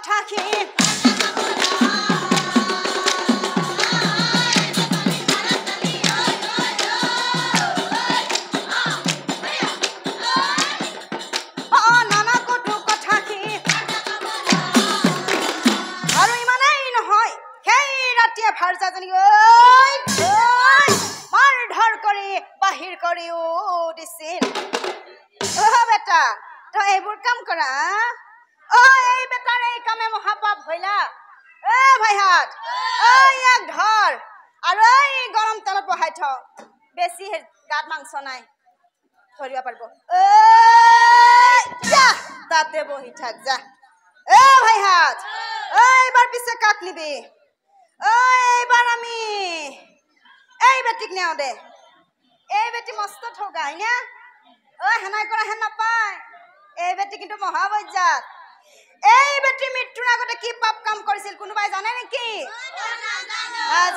কথাখি নানা কটু কথাখি আৰু ইমানেই নহয় সেই ৰাতিয়ে ভাৰজাজনী মাৰ ধৰ কৰি বাহিৰ কৰিও দিছিল বেটা তই এইবোৰ কাম কৰা এই বেটাৰ এই কামে মহাপাপ হইলা ভাইহাত ইয়াক ধৰ আৰু এই গৰম তেলত বহাই থ বেছি গাত মাংস নাই ধৰিব পাৰিব যা তাতে বহি থাক যা ভাইহাত এইবাৰ পিছে কাক নিবি এইবাৰ আমি এই বেটিক নেও দে এই বেটি মস্ত ঠগাই না হেনাই কৰা হেন নাপায় এই বেটি কিন্তু মহাবজ্জাত এই বেটি মৃত্যুৰ আগতে কি পাপ কাম কৰিছিল কোনোবাই জানে নেকি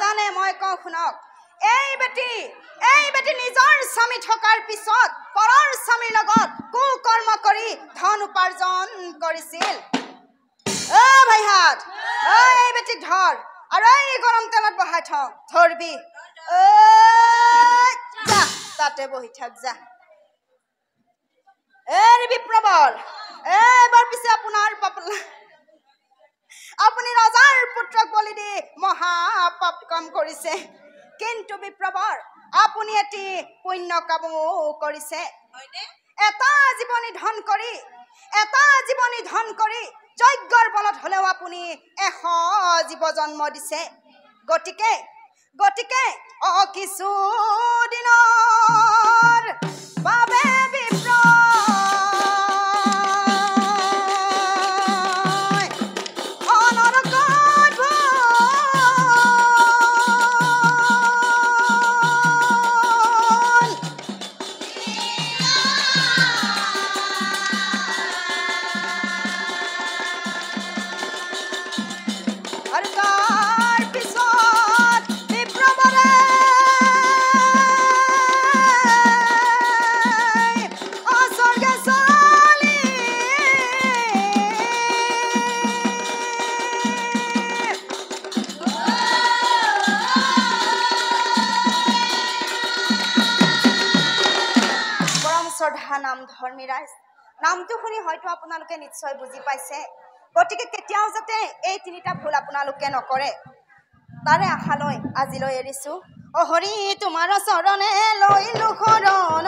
জানে মই কওঁ শুনক এই বেটি নিজৰ স্বামী থকাৰ পিছত পৰৰ স্বামীৰ লগত কুকৰ্ম কৰি ধন উপাৰ্জন কৰিছিল ভাইহাত এই বেটিক ধৰ আৰু এই গৰম তেলত বহাই থ ধৰবি যা তাতে বহি থাক যা বিপ্ৰবল এবাৰ পিছে আপোনাৰ আপুনি ৰজাৰ পুত্ৰক বলি দি মহাপাপ কাম কৰিছে কিন্তু বিপ্ৰবৰ আপুনি এটি পুণ্য কামো কৰিছে এটা জীৱনী ধন কৰি যজ্ঞৰ বলত হলেও আপুনি 100 জীৱ জন্ম দিছে গতিকে কিছু দিনৰ বাবে নাম ধৰ্মীৰাজ নামটো শুনি হয়তো আপোনালোকে নিশ্চয় বুজি পাইছে গতিকে কেতিয়াও যাতে এই তিনিটা ভুল আপোনালোকে নকৰে তাৰে আশালৈ আজিলৈ এৰিছো হৰি তোমাৰ চৰণে লৈলো শৰণ